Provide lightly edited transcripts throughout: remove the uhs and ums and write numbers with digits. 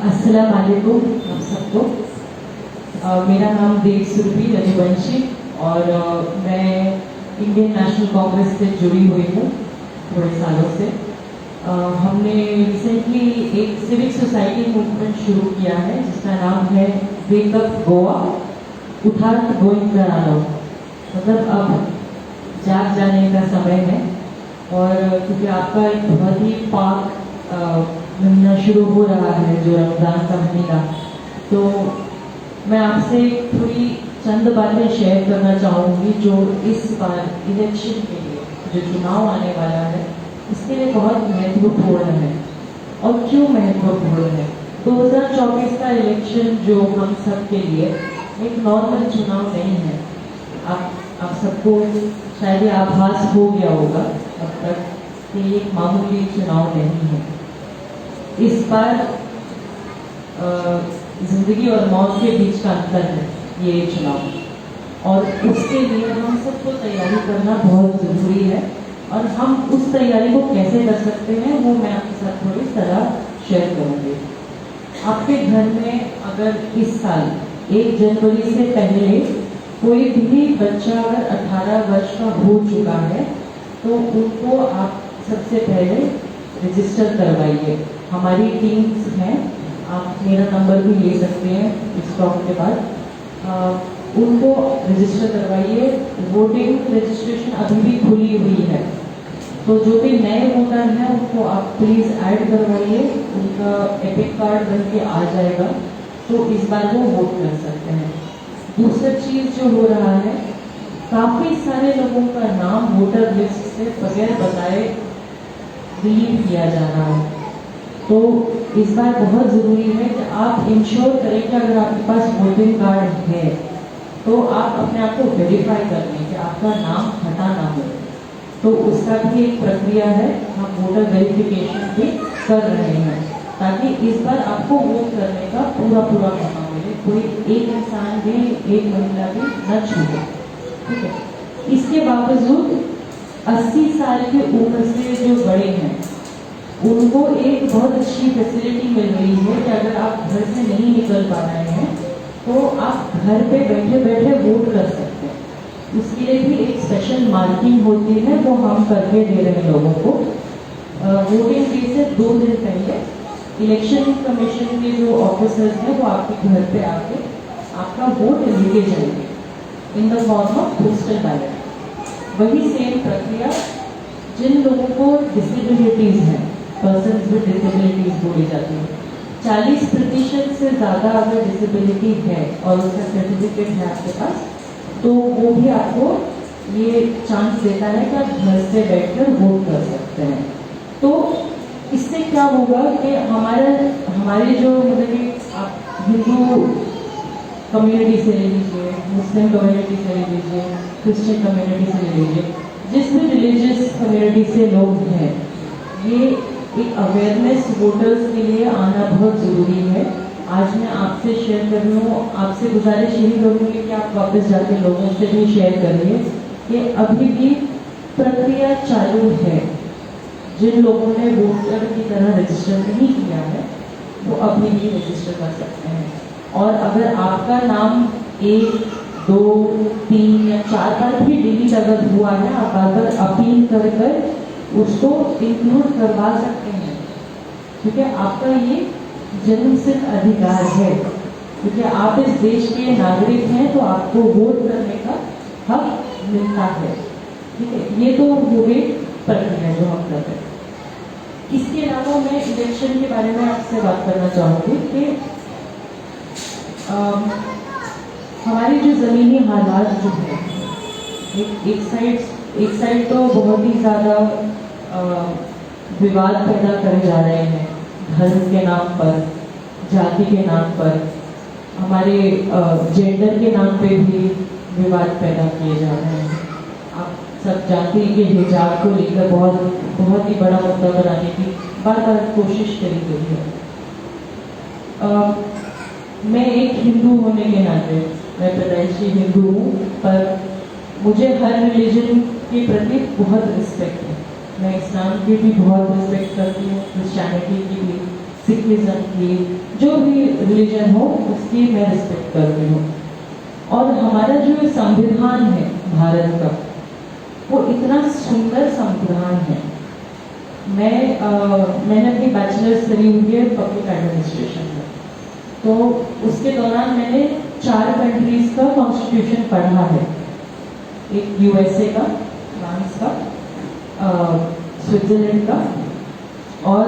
अस्सलाम वालेकुम आप सबको। मेरा नाम देव सुरभि रघुवंशी और मैं इंडियन नेशनल कांग्रेस से जुड़ी हुई हूँ थोड़े सालों से। हमने रिसेंटली एक सिविक सोसाइटी मूवमेंट शुरू किया है जिसका नाम है वेक अप गोवा, उठात गोइंग करानो। मतलब अब जाग जाने का समय है और क्योंकि आपका एक बहुत ही पाक महीना शुरू हो रहा है जो रमज़ान का महीना, तो मैं आपसे थोड़ी चंद बातें शेयर करना चाहूँगी जो इस बार इलेक्शन के लिए जो चुनाव आने वाला है इसके लिए बहुत महत्वपूर्ण है। और क्यों महत्वपूर्ण है? 2024 का इलेक्शन जो हम सब के लिए एक नॉर्मल चुनाव नहीं है। आप सबको शायद ये आभास हो गया होगा अब तक कि ये एक मामूली चुनाव नहीं है। इस बार जिंदगी और मौत के बीच का अंतर है ये चुनाव, और उसके लिए हम सबको तैयारी करना बहुत ज़रूरी है। और हम उस तैयारी को कैसे कर सकते हैं वो मैं आपके साथ थोड़ी सलाह शेयर करूँगी। आपके घर में अगर इस साल 1 जनवरी से पहले कोई भी बच्चा अगर 18 वर्ष का हो चुका है तो उनको आप सबसे पहले रजिस्टर करवाइए। हमारी टीम्स हैं, आप मेरा नंबर भी ले सकते हैं इस टॉक के बाद। उनको रजिस्टर करवाइए। वोटिंग रजिस्ट्रेशन अभी भी खुली हुई है, तो जो भी नए वोटर हैं उनको आप प्लीज़ ऐड करवाइए। उनका एपिक कार्ड बन के आ जाएगा तो इस बार वो वोट कर सकते हैं। दूसरी चीज़ जो हो रहा है, काफ़ी सारे लोगों का नाम वोटर लिस्ट से बगैर बताए डिलीट किया जा रहा है, तो इस बार बहुत ज़रूरी है कि आप इंश्योर करें कि अगर आपके पास वोटिंग कार्ड है तो आप अपने आप को वेरीफाई कर लें कि आपका नाम हटा ना हो। तो उसका भी एक प्रक्रिया है, हम वोटर वेरिफिकेशन भी कर रहे हैं ताकि इस बार आपको वोट करने का पूरा मौका मिले, कोई एक इंसान भी, एक महिला भी न छूटे। ठीक है। इसके बावजूद 80 साल की उम्र से जो बड़े हैं उनको एक बहुत अच्छी फैसिलिटी मिल रही है कि अगर आप घर से नहीं निकल पा रहे हैं तो आप घर पे बैठे बैठे वोट कर सकते हैं। उसके लिए भी एक स्पेशल मार्किंग होती है, वो हम करके दे रहे हैं लोगों को। वोटिंग डे से 2 दिन पहले इलेक्शन कमीशन के जो ऑफिसर्स हैं वो आपके घर पे आके आपका वोट लेके जाएंगे in the form of postal ballot. वही सेम प्रक्रिया जिन लोगों को डिसेबिलिटीज हैं, पर्सन विद डिसेबिलिटीज बोली जाती है, 40% से ज़्यादा अगर डिसेबिलिटी है और उसका सर्टिफिकेट है आपके पास, तो वो भी आपको ये चांस देता है कि आप घर से बैठकर वोट कर सकते हैं। तो इससे क्या होगा कि हमारे जो मतलब कि आप हिंदू कम्युनिटी से ले लीजिए, मुस्लिम कम्युनिटी से ले लीजिए, क्रिश्चियन कम्युनिटी से ले लीजिए, जिस भी रिलीजियस कम्युनिटी से लोग हैं, ये एक अवेयरनेस वोटर्स के लिए आना बहुत ज़रूरी है। आज मैं आपसे शेयर कर रही हूँ, आपसे गुजारिश यही करूँगी कि आप वापस जाके लोगों से भी शेयर करिए कि अभी भी प्रक्रिया चालू है। जिन लोगों ने वोटर की तरह रजिस्टर नहीं किया है वो अभी भी रजिस्टर कर सकते हैं। और अगर आपका नाम 1, 2, 3 या 4 बार भी डिलीट अगर हुआ है, आप अगर अपील कर उसको इंक्लूड करवा सकते हैं, क्योंकि आपका ये जन्मसिद्ध अधिकार है, क्योंकि आप इस देश के नागरिक हैं तो आपको वोट करने का हक मिलता है। ठीक है, ये तो हो गई प्रक्रिया जो हम कर रहे हैं। इसके अलावा मैं इलेक्शन के बारे में आपसे बात करना चाहूँगी कि हमारी जो ज़मीनी हालात जो है, एक साइड तो बहुत ही ज़्यादा विवाद पैदा करे जा रहे हैं, धर्म के नाम पर, जाति के नाम पर, हमारे जेंडर के नाम पे भी विवाद पैदा किए जा रहे हैं। आप सब जानते हैं कि हिजाब को लेकर बहुत ही बड़ा मुद्दा बनाने की बार कोशिश करी गई है। मैं एक हिंदू होने के नाते, मैं पैदाइशी हिंदू हूँ, पर मुझे हर रिलीजन के प्रति बहुत रिस्पेक्ट है। मैं इस्लाम की भी बहुत रिस्पेक्ट करती हूँ, क्रिश्चियनिटी की भी, सिखिज्म की, जो भी रिलीजन हो उसकी मैं रिस्पेक्ट करती हूँ। और हमारा जो संविधान है भारत का, वो इतना सुंदर संविधान है। मैंने अपनी बैचलर्स करी हुई है पब्लिक एडमिनिस्ट्रेशन में, तो उसके दौरान मैंने 4 कंट्रीज का कॉन्स्टिट्यूशन पढ़ा है। एक यूएसए का, फ्रांस का, स्विट्जरलैंड का और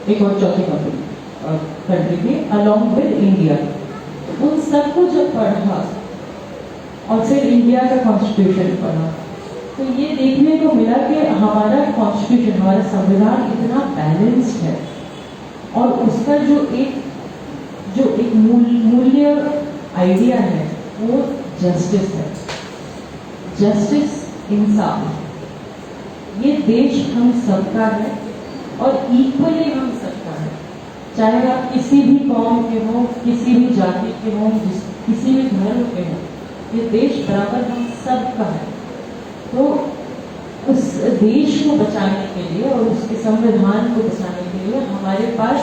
एक और चौथी कंट्री थी अलॉन्ग विद इंडिया। उन सबको जब पढ़ा और फिर इंडिया का कॉन्स्टिट्यूशन पढ़ा, तो ये देखने को मिला कि हमारा कॉन्स्टिट्यूशन, हमारा संविधान इतना बैलेंस्ड है और उसका जो एक मूल्य आइडिया है वो जस्टिस है। जस्टिस, इंसाफ। ये देश हम सबका है और इक्वली हम सबका है, चाहे आप किसी भी कौम के हो, किसी भी जाति के हो, किसी भी धर्म के हो, ये देश बराबर हम सबका है। तो उस देश को बचाने के लिए और उसके संविधान को बचाने के लिए हमारे पास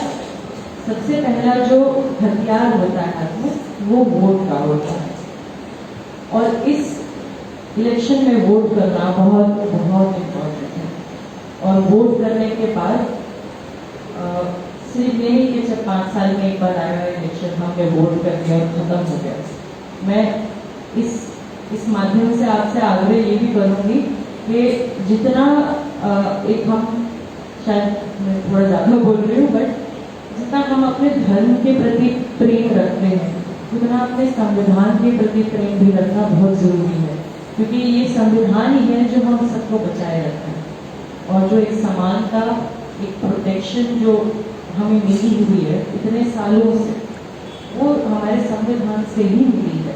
सबसे पहला जो हथियार होता है हाथ में, वो वोट का होता है। और इस इलेक्शन में वोट करना बहुत बहुत इम्पोर्टेंट है। और वोट करने के बाद सिर्फ नहीं कि जब 5 साल में एक बार आया इलेक्शन हमने वोट कर दिया और खत्म हो गया। मैं इस माध्यम से आपसे आग्रह ये भी करूँगी कि जितना एक हम, शायद मैं थोड़ा ज़्यादा बोल रही हूँ, बट जितना हम अपने धर्म के प्रति प्रेम रखते हैं, उतना अपने संविधान के प्रति प्रेम भी रखना बहुत ज़रूरी है, क्योंकि ये संविधान ही है जो हम सबको बचाए रखता है। और जो एक समानता, एक प्रोटेक्शन जो हमें मिली हुई है इतने सालों से, वो हमारे संविधान से ही मिली है।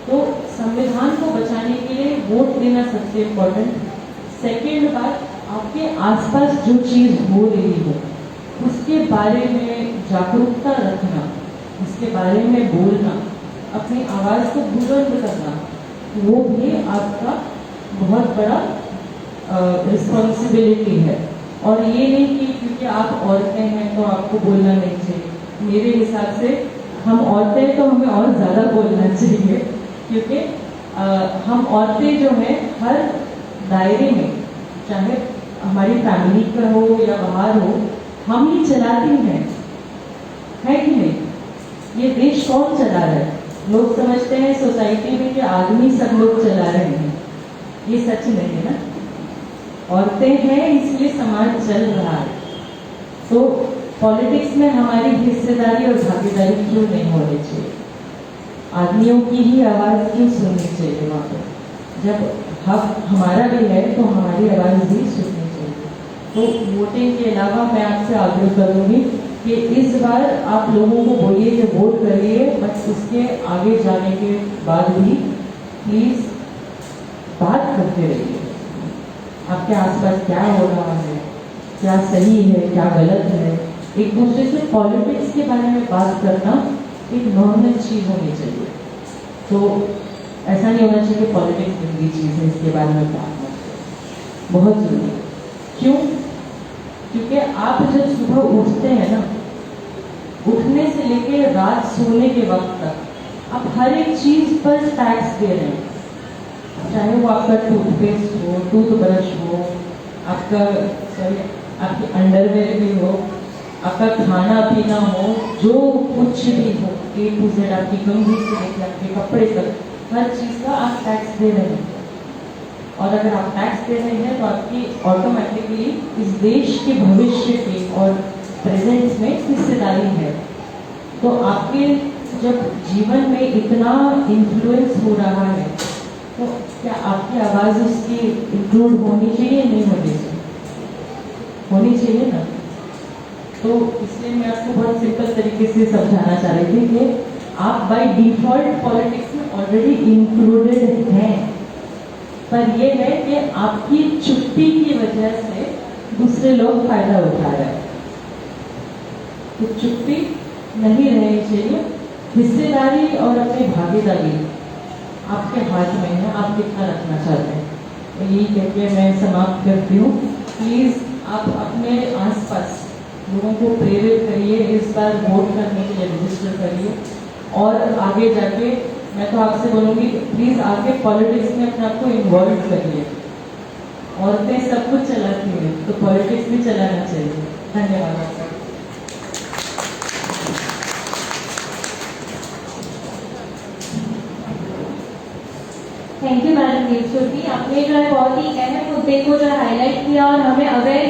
तो संविधान को बचाने के लिए वोट देना सबसे इम्पोर्टेंट। सेकेंड बात, आपके आसपास जो चीज़ हो रही है उसके बारे में जागरूकता रखना, उसके बारे में बोलना, अपनी आवाज़ को बुलंद करना, वो भी आपका बहुत बड़ा रिस्पॉन्सिबिलिटी है। और ये नहीं कि क्योंकि आप औरतें हैं तो आपको बोलना नहीं चाहिए। मेरे हिसाब से हम औरतें हैं तो हमें और ज़्यादा बोलना चाहिए, क्योंकि हम औरतें जो हैं हर दायरे में, चाहे हमारी फैमिली का हो या बाहर हो, हम ही चलाती हैं, है कि नहीं? ये देश कौन चला रहा है? लोग समझते हैं सोसाइटी में कि आदमी सब लोग चला रहे हैं, ये सच नहीं है ना। औरतें हैं इसलिए समाज चल रहा है। तो पॉलिटिक्स में हमारी हिस्सेदारी और भागीदारी क्यों नहीं होनी चाहिए? आदमियों की ही आवाज़ क्यों सुननी चाहिए वहाँ पर? जब हक हमारा भी है तो हमारी आवाज़ भी सुननी चाहिए। तो वोटिंग के अलावा मैं आपसे आग्रह करूँगी कि इस बार आप लोगों को बोलिए कि वोट करिए, बट उसके आगे जाने के बाद भी प्लीज़ बात करते रहिए। आपके आसपास क्या हो रहा है, क्या सही है, क्या गलत है, एक दूसरे से पॉलिटिक्स के बारे में बात करना एक नॉर्मल चीज़ होनी चाहिए। तो ऐसा नहीं होना चाहिए कि पॉलिटिक्स गंदी चीज़ है, इसके बारे में बात करना बहुत जरूरी है। क्यों? क्योंकि आप जब सुबह उठते हैं ना, उठने से लेके रात सोने के वक्त तक आप हर एक चीज़ पर टैक्स दे रहे हैं। चाहे वो आपका टूथपेस्ट हो, टूथब्रश हो, आपकी अंडरवेयर भी हो, आपका खाना पीना हो, जो कुछ भी हो, A to Z, आपकी कंघी से लेकर आपके कपड़े तक, हर चीज़ का आप टैक्स दे रहे हैं। और अगर आप टैक्स दे रहे हैं तो आपकी ऑटोमेटिकली इस देश के भविष्य की और प्रेजेंस में हिस्सेदारी है। तो आपके जब जीवन में इतना इन्फ्लुएंस हो रहा है, तो क्या आपकी आवाज़ उसकी इंक्लूड होनी चाहिए, नहीं होनी चाहिए? होनी चाहिए ना। तो इसलिए मैं आपको बहुत सिंपल तरीके से समझाना चाह रही थी कि आप बाय डिफॉल्ट पॉलिटिक्स में ऑलरेडी इंक्लूडेड हैं, पर यह है कि आपकी चुप्पी की वजह से दूसरे लोग फायदा उठा रहे हैं। तो चुप्पी नहीं रहनी चाहिए। हिस्सेदारी और अपनी भागीदारी आपके हाथ में है, आप कितना रखना चाहते हैं। तो यही कहकर मैं समाप्त करती हूँ। प्लीज़ आप अपने आसपास लोगों को प्रेरित करिए, इस बार वोट करने के लिए रजिस्टर करिए। और आगे जाके मैं तो आपसे बोलूँगी प्लीज़ आके पॉलिटिक्स में अपने आप को इन्वॉल्व करिए। औरतें सब कुछ चलाती हैं तो पॉलिटिक्स भी चलाना चाहिए। धन्यवाद आपका। थैंक यू मैडम देवज्योति, आपने जो है बहुत ही अहम मुद्दे को जो हाईलाइट किया और हमें अवेयर